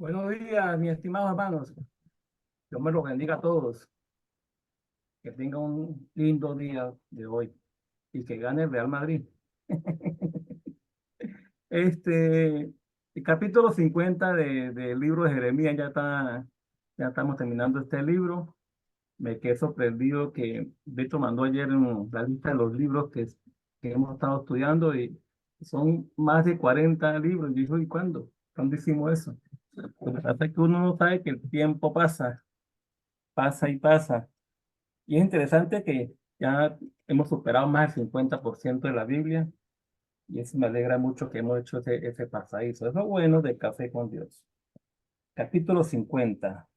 Buenos días, mis estimados hermanos. Dios me los bendiga a todos. Que tengan un lindo día de hoy y que gane el Real Madrid. El capítulo 50 del libro de Jeremías ya estamos terminando este libro. Me quedé sorprendido que Beto mandó ayer la lista de los libros que hemos estado estudiando y son más de 40 libros. Y dijo, ¿y cuándo? ¿Cuándo hicimos eso? Lo que pasa es que uno no sabe que el tiempo pasa, pasa y pasa. Y es interesante que ya hemos superado más del 50% de la Biblia y eso me alegra mucho que hemos hecho ese pasadizo. Es lo bueno de Café con Dios. Capítulo 50.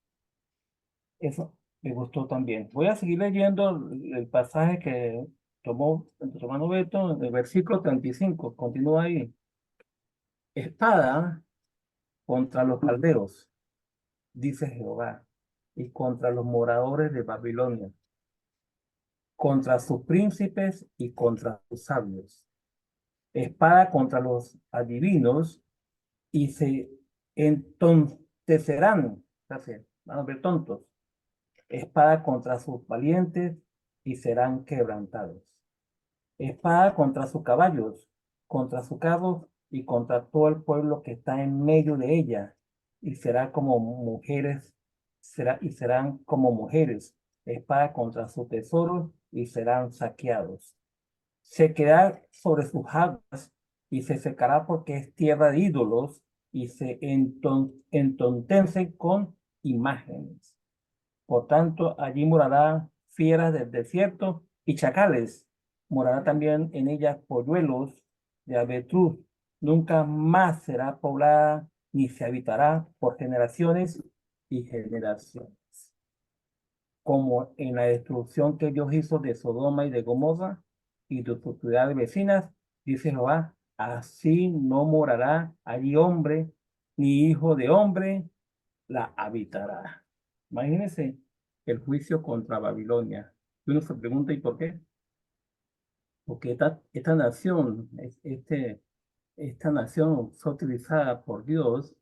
Eso me gustó también. Voy a seguir leyendo el pasaje que tomó nuestro hermano Beto, en el versículo 35. Continúa ahí. Espada contra los caldeos, dice Jehová, y contra los moradores de Babilonia, contra sus príncipes y contra sus sabios, espada contra los adivinos y se entontecerán, van a ver tontos, espada contra sus valientes y serán quebrantados, espada contra sus caballos, contra sus carros y contra todo el pueblo que está en medio de ella, y será como mujeres, serán como mujeres, espada contra sus tesoros y serán saqueados. Se quedará sobre sus aguas y se secará porque es tierra de ídolos y se entontece con imágenes. Por tanto, allí morará fieras del desierto y chacales. Morará también en ellas polluelos de avestruz. Nunca más será poblada ni se habitará por generaciones y generaciones. Como en la destrucción que Dios hizo de Sodoma y de Gomorra y de sus ciudades vecinas, dice Jehová, así no morará allí hombre, ni hijo de hombre la habitará. Imagínense el juicio contra Babilonia. Y uno se pregunta, ¿y por qué? Porque esta nación, esta nación fue utilizada por Dios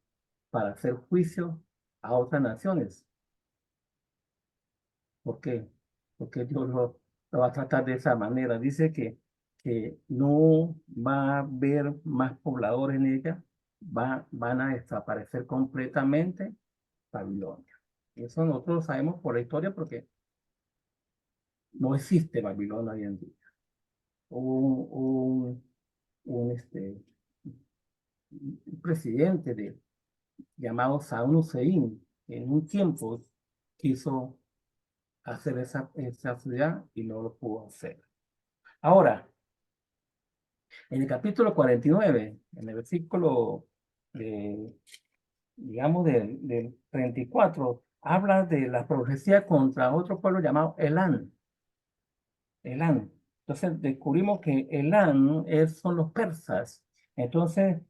para hacer juicio a otras naciones. ¿Por qué? Porque Dios lo va a tratar de esa manera. Dice que no va a haber más pobladores en ella, van a desaparecer completamente Babilonia. Eso nosotros lo sabemos por la historia porque no existe Babilonia hoy en día. Un, un, este, un presidente llamado Saddam Hussein en un tiempo quiso hacer esa ciudad y no lo pudo hacer. Ahora, en el capítulo 49, en el versículo, eh, digamos, del 34, habla de la profecía contra otro pueblo llamado Elán. Elán. Entonces descubrimos que Elán son los persas. Entonces,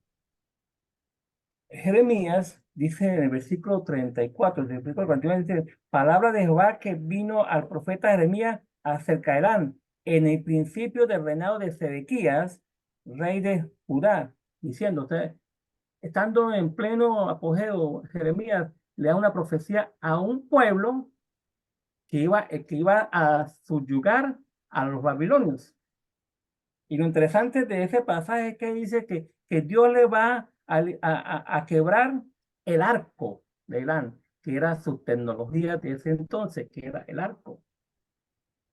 Jeremías dice en el versículo 34, del versículo 49, dice, palabra de Jehová que vino al profeta Jeremías acerca de Elán, en el principio del reinado de Sedequías, rey de Judá, diciendo, usted, estando en pleno apogeo, Jeremías le da una profecía a un pueblo que iba a subyugar a los babilonios. Y lo interesante de ese pasaje es que dice que Dios le va a quebrar el arco de Elán, que era su tecnología de ese entonces, que era el arco.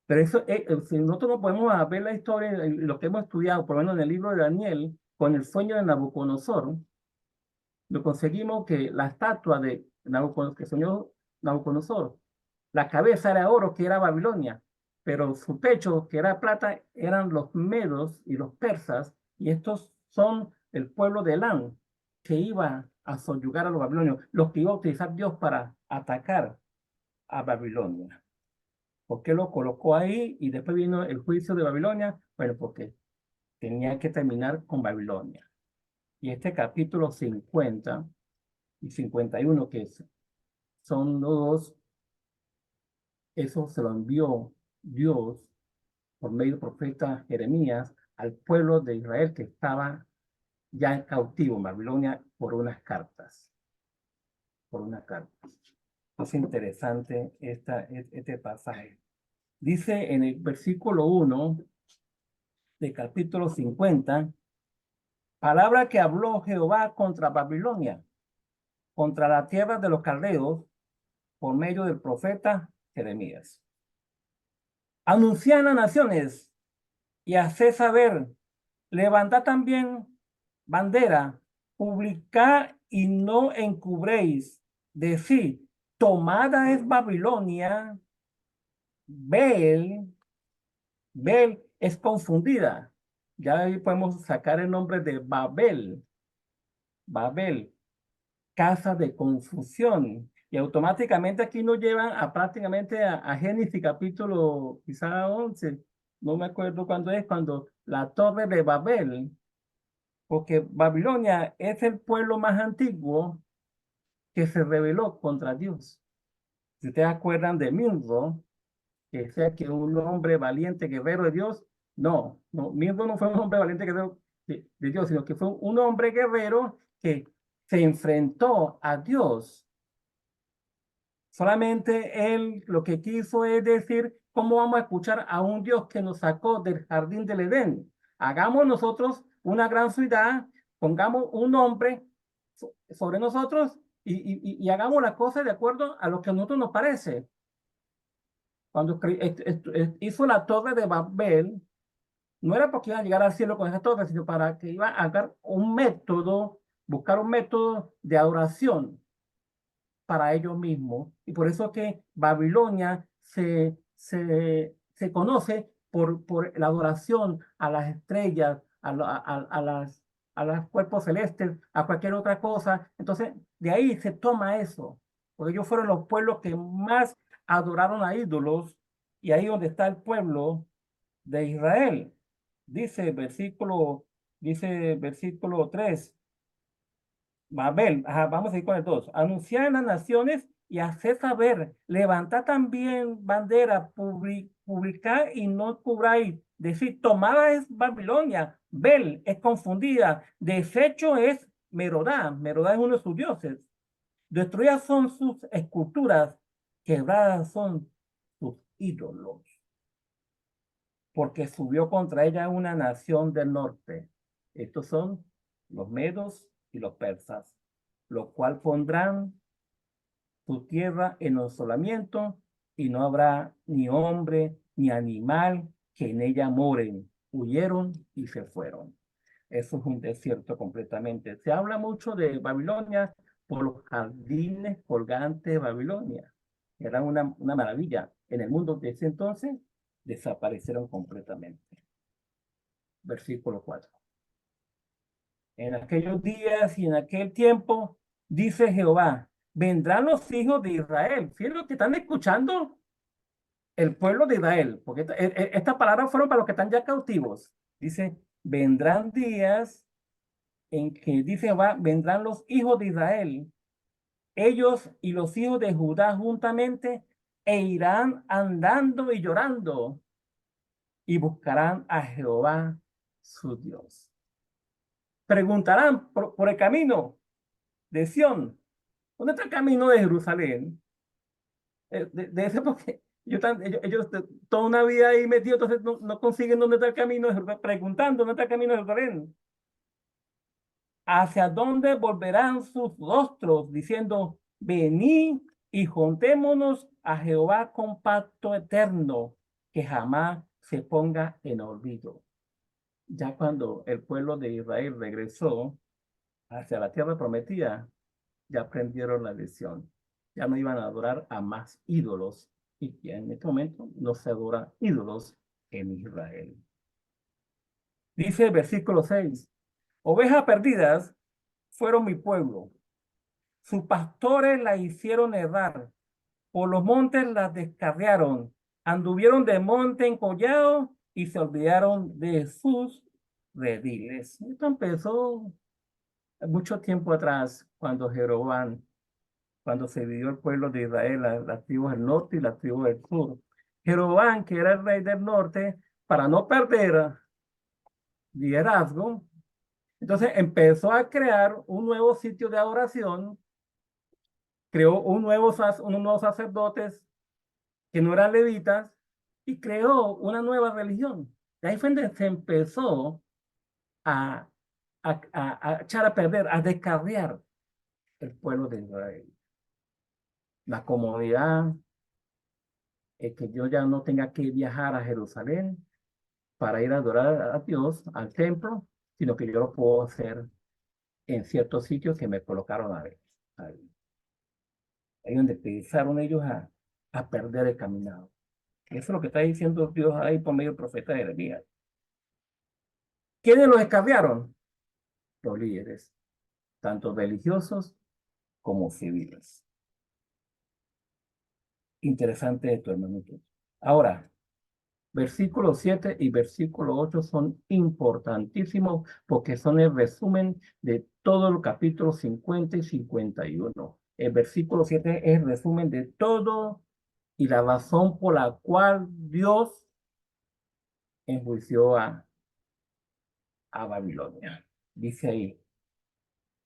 Pero eso, si nosotros no podemos ver la historia, lo que hemos estudiado, por lo menos en el libro de Daniel, con el sueño de Nabucodonosor, lo conseguimos que la estatua de Nabucodonosor, que soñó Nabucodonosor, la cabeza era oro, que era Babilonia, pero su pecho, que era plata, eran los medos y los persas, y estos son el pueblo de Elán, que iba a subyugar a los babilonios, los que iba a utilizar Dios para atacar a Babilonia. ¿Por qué lo colocó ahí? Y después vino el juicio de Babilonia. Bueno, porque tenía que terminar con Babilonia. Y este capítulo 50 y 51, son los dos, eso se lo envió Dios por medio del profeta Jeremías al pueblo de Israel que estaba ya en cautivo en Babilonia por unas cartas. por una carta. Es interesante este pasaje. Dice en el versículo 1 del capítulo 50, palabra que habló Jehová contra Babilonia, contra la tierra de los caldeos, por medio del profeta Jeremías. Anunciad a las naciones y haced saber, levantad también bandera, publicad y no encubréis, decid, tomada es Babilonia, Bel es confundida. Ya ahí podemos sacar el nombre de Babel, casa de confusión. Y automáticamente aquí nos llevan a prácticamente a Génesis capítulo quizá 11, no me acuerdo cuándo es, cuando la torre de Babel, porque Babilonia es el pueblo más antiguo que se rebeló contra Dios. Si ustedes acuerdan de Nimrod, que sea que un hombre valiente, guerrero de Dios, no, Nimrod no fue un hombre valiente, guerrero de Dios, sino que fue un hombre guerrero que se enfrentó a Dios. Solamente él lo que quiso es decir, ¿cómo vamos a escuchar a un Dios que nos sacó del jardín del Edén? Hagamos nosotros una gran ciudad, pongamos un nombre sobre nosotros y hagamos las cosas de acuerdo a lo que a nosotros nos parece. Cuando hizo la torre de Babel, no era porque iba a llegar al cielo con esa torre, sino para que iba a buscar un método de adoración para ellos mismos. Y por eso que Babilonia se conoce por la adoración a las estrellas, a los cuerpos celestes, a cualquier otra cosa. Entonces, de ahí se toma eso, porque ellos fueron los pueblos que más adoraron a ídolos, y ahí donde está el pueblo de Israel. Dice versículo 3. Babel, vamos a ir con el 2. Anunciar en las naciones y hacer saber, levantad también bandera, publicar y no cubráis. Decir, tomada es Babilonia, Bel es confundida, deshecho es Merodá es uno de sus dioses. Destruidas son sus esculturas, quebradas son sus ídolos, porque subió contra ella una nación del norte. Estos son los medos y los persas, lo cual pondrán su tierra en asolamiento, y no habrá ni hombre ni animal que en ella moren. Huyeron y se fueron. Eso es un desierto completamente. Se habla mucho de Babilonia por los jardines colgantes de Babilonia. Eran una maravilla. En el mundo de ese entonces desaparecieron completamente. Versículo 4. En aquellos días y en aquel tiempo, dice Jehová, vendrán los hijos de Israel. Fíjense lo que están escuchando el pueblo de Israel, porque estas palabras fueron para los que están ya cautivos. Dice, vendrán días en que, dice Jehová, vendrán los hijos de Israel, ellos y los hijos de Judá juntamente, e irán andando y llorando, y buscarán a Jehová su Dios. Preguntarán por el camino de Sión, ¿dónde está el camino de Jerusalén? De ese, porque ellos toda una vida ahí metidos, entonces no consiguen dónde está el camino de Jerusalén, preguntando dónde está el camino de Jerusalén. ¿Hacia dónde volverán sus rostros? Diciendo, venid y juntémonos a Jehová con pacto eterno, que jamás se ponga en olvido. Ya cuando el pueblo de Israel regresó hacia la tierra prometida, ya aprendieron la lección. Ya no iban a adorar a más ídolos, y que en este momento no se adoran ídolos en Israel. Dice el versículo 6, ovejas perdidas fueron mi pueblo, sus pastores la hicieron errar, por los montes la descarriaron, anduvieron de monte en collado y se olvidaron de sus rediles. Esto empezó mucho tiempo atrás, cuando se dividió el pueblo de Israel, las tribus del norte y las tribus del sur. Jeroboam, que era el rey del norte, para no perder liderazgo, entonces empezó a crear un nuevo sitio de adoración creó unos nuevos sacerdotes que no eran levitas y creó una nueva religión. De ahí fue donde se empezó a, a echar a perder, a descarriar el pueblo de Israel. La comodidad, que yo ya no tenga que viajar a Jerusalén para ir a adorar a Dios, al templo, sino que yo lo puedo hacer en ciertos sitios que me colocaron a ver. Ahí, ahí donde empezaron ellos a perder el caminado. Eso es lo que está diciendo Dios ahí por medio del profeta Jeremías. ¿Quiénes los escabearon? Los líderes, tanto religiosos como civiles. Interesante esto, hermanito. Ahora, versículo 7 y versículo 8 son importantísimos porque son el resumen de todo el capítulo 50 y 51. El versículo 7 es el resumen de todo y la razón por la cual Dios enjuició a Babilonia. Dice ahí,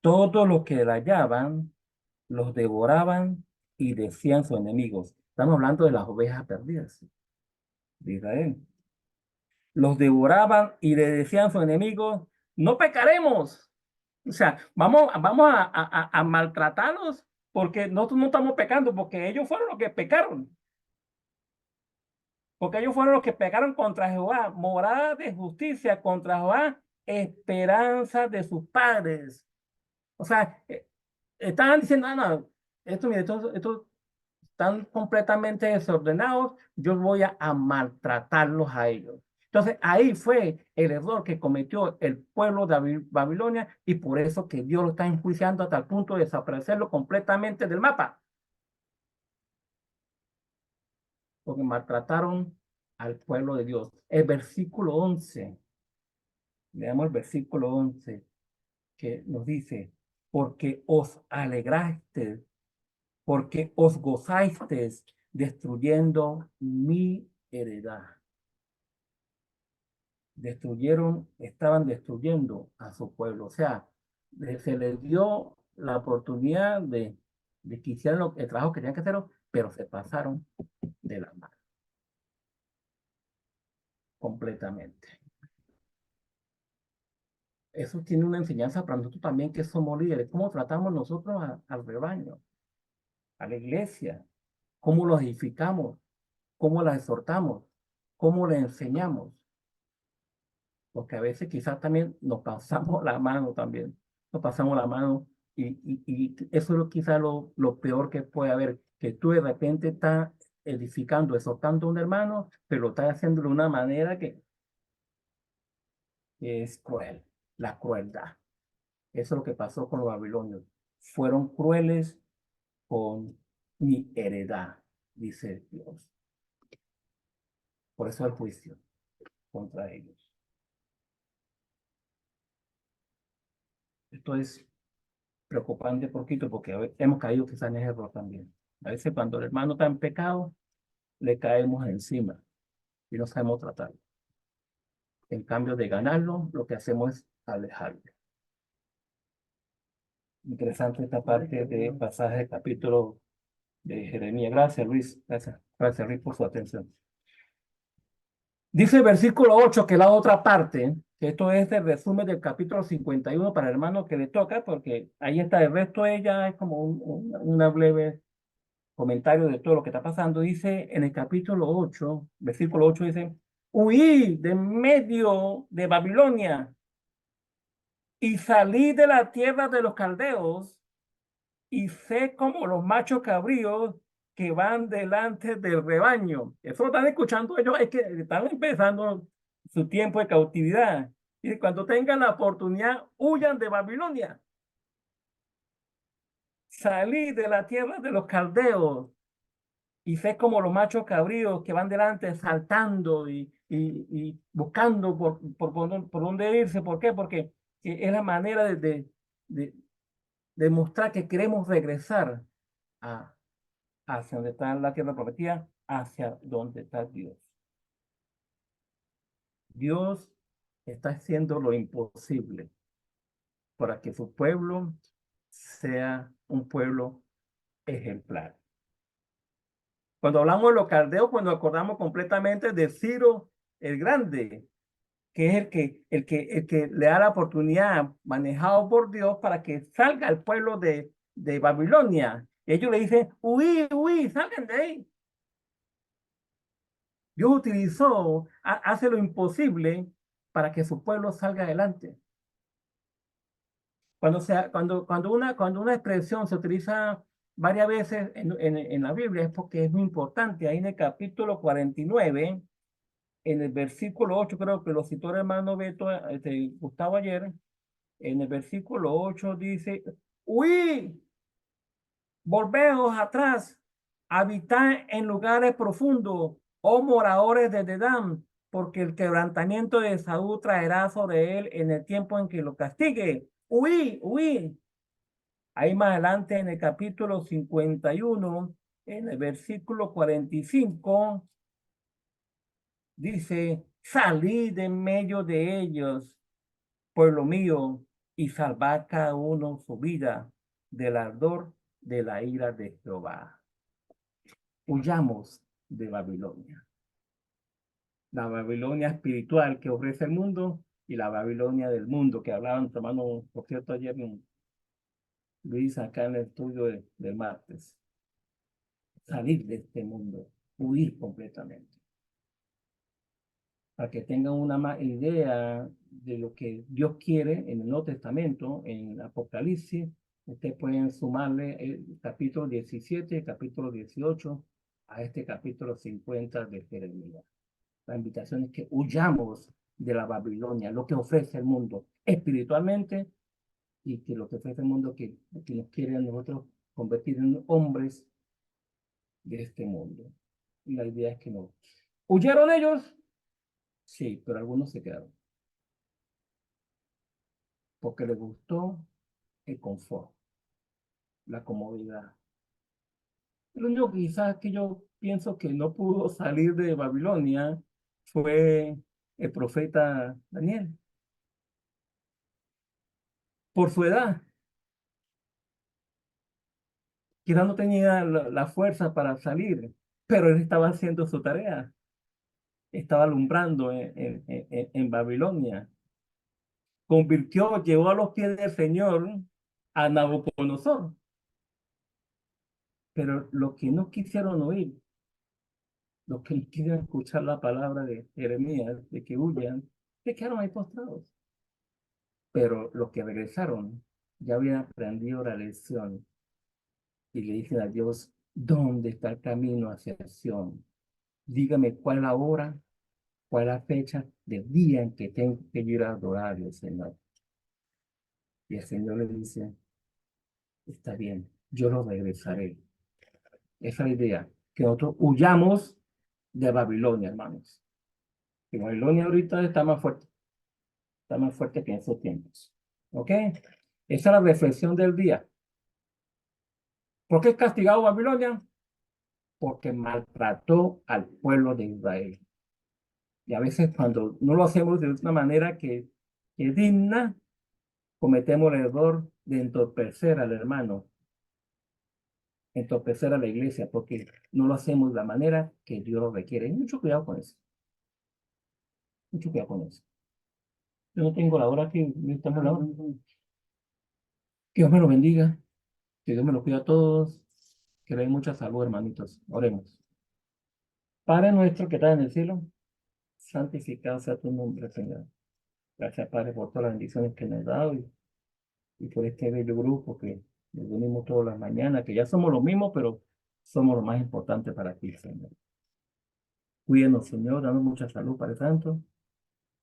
todos los que la hallaban los devoraban y decían sus enemigos. Estamos hablando de las ovejas perdidas de Israel. Los devoraban y le decían a sus enemigos, no pecaremos. O sea, vamos a maltratarlos porque nosotros no estamos pecando, porque ellos fueron los que pecaron. Porque ellos fueron los que pecaron contra Jehová, morada de justicia contra Jehová, esperanza de sus padres. O sea, estaban diciendo, no, esto, mire, esto están completamente desordenados, yo voy a maltratarlos a ellos. Entonces ahí fue el error que cometió el pueblo de Babilonia y por eso que Dios lo está enjuiciando hasta el punto de desaparecerlo completamente del mapa, porque maltrataron al pueblo de Dios. El versículo 11, leamos el versículo 11 que nos dice, porque os alegraste, porque os gozasteis destruyendo mi heredad. Estaban destruyendo a su pueblo. O sea, se les dio la oportunidad de que hicieran el trabajo que tenían que hacer, pero se pasaron de la mano completamente. Eso tiene una enseñanza para nosotros también que somos líderes. ¿Cómo tratamos nosotros al rebaño, a la iglesia? ¿Cómo los edificamos? ¿Cómo la exhortamos? ¿Cómo le enseñamos? Porque a veces quizás también nos pasamos la mano también, nos pasamos la mano y eso es quizás lo peor que puede haber, que tú de repente estás edificando, exhortando a un hermano, pero lo estás haciendo de una manera que es cruel, la crueldad. Eso es lo que pasó con los babilonios. Fueron crueles con mi heredad, dice Dios. Por eso el juicio contra ellos. Esto es preocupante poquito porque hemos caído quizás en ese error también. A veces cuando el hermano está en pecado, le caemos encima y no sabemos tratarlo. En cambio de ganarlo, lo que hacemos es alejarlo. Interesante esta parte del pasaje del capítulo de Jeremías. Gracias, Luis. Gracias, Luis, por su atención. Dice el versículo 8 que es la otra parte, que esto es el resumen del capítulo 51 para el hermano que le toca, porque ahí está el resto, ella es como una breve comentario de todo lo que está pasando. Dice en el capítulo 8, versículo 8 dice, huí de medio de Babilonia y salí de la tierra de los caldeos y sé como los machos cabríos que van delante del rebaño. Eso lo están escuchando ellos, es que están empezando su tiempo de cautividad. Y cuando tengan la oportunidad, huyan de Babilonia. Salí de la tierra de los caldeos y sé como los machos cabríos que van delante saltando y buscando por dónde irse. ¿Por qué? Porque es la manera de demostrar que queremos regresar a, hacia donde está la tierra prometida, hacia donde está Dios. Dios está haciendo lo imposible para que su pueblo sea un pueblo ejemplar. Cuando hablamos de los caldeos, pues nos acordamos completamente de Ciro el Grande, que es el que le da la oportunidad, manejado por Dios, para que salga el pueblo de Babilonia. Y ellos le dicen, huí, huí, salgan de ahí. Dios utilizó, hace lo imposible para que su pueblo salga adelante. Cuando una expresión se utiliza varias veces en la Biblia es porque es muy importante. Ahí en el capítulo 49, en el versículo 8, creo que lo citó el hermano Beto, Gustavo ayer, en el versículo 8 dice, huí, volveos atrás, habitad en lugares profundos, oh moradores de Dedán, porque el quebrantamiento de Saúl traerá sobre él en el tiempo en que lo castigue. Huí, huí. Ahí más adelante en el capítulo 51, en el versículo 45, dice, salid de en medio de ellos, pueblo mío, y salvad cada uno su vida del ardor de la ira de Jehová. Huyamos de Babilonia. La Babilonia espiritual que ofrece el mundo y la Babilonia del mundo que hablaba nuestro hermano, por cierto, ayer Luis acá en el estudio del martes. Salir de este mundo, huir completamente. Para que tengan una idea de lo que Dios quiere en el Nuevo Testamento, en Apocalipsis, ustedes pueden sumarle el capítulo 17, el capítulo 18 a este capítulo 50 de Jeremías. La invitación es que huyamos de la Babilonia, lo que ofrece el mundo espiritualmente y que lo que ofrece el mundo que nos quiere a nosotros convertir en hombres de este mundo. Y la idea es que no. ¿Huyeron ellos? Sí, pero algunos se quedaron. Porque les gustó el confort, la comodidad. Lo único quizás que yo pienso que no pudo salir de Babilonia fue el profeta Daniel. Por su edad, quizás no tenía la fuerza para salir, pero él estaba haciendo su tarea. Estaba alumbrando en Babilonia. Llevó a los pies del Señor a Nabucodonosor. Pero los que no quisieron oír, los que no quisieron escuchar la palabra de Jeremías, de que huyan, se quedaron ahí postrados. Pero los que regresaron ya habían aprendido la lección y le dicen a Dios, ¿dónde está el camino hacia Sion? Dígame cuál es la hora, cuál es la fecha del día en que tengo que ir a adorar al Señor. Y el Señor le dice, está bien, yo lo regresaré. Esa es la idea, que nosotros huyamos de Babilonia, hermanos. Que Babilonia ahorita está más fuerte que en esos tiempos. ¿Ok? Esa es la reflexión del día. ¿Por qué es castigado Babilonia? Porque maltrató al pueblo de Israel. Y a veces cuando no lo hacemos de una manera que es digna, cometemos el error de entorpecer al hermano, entorpecer a la iglesia, porque no lo hacemos de la manera que Dios lo requiere. Mucho cuidado con eso. Mucho cuidado con eso. Yo no tengo la hora que estamos la hora. Que Dios me lo bendiga. Que Dios me lo cuida a todos. Que le dé mucha salud, hermanitos. Oremos. Padre nuestro que estás en el cielo, santificado sea tu nombre, Señor. Gracias, Padre, por todas las bendiciones que nos has dado y por este bello grupo que nos unimos todas las mañanas, que ya somos los mismos, pero somos lo más importante para ti, Señor. Cuídenos, Señor, danos mucha salud, Padre Santo.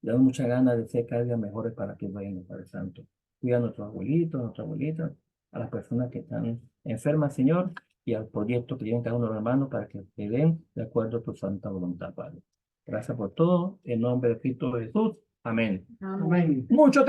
Danos mucha ganas de ser cada día mejores para tu reino, Padre Santo. Cuida a nuestros abuelitos, a nuestras abuelitas, a las personas que están enfermas, Señor, y al proyecto que lleven cada uno de los hermanos para que te den de acuerdo a tu santa voluntad, Padre. Gracias por todo. En nombre de Cristo Jesús. Amén. Amén. Mucho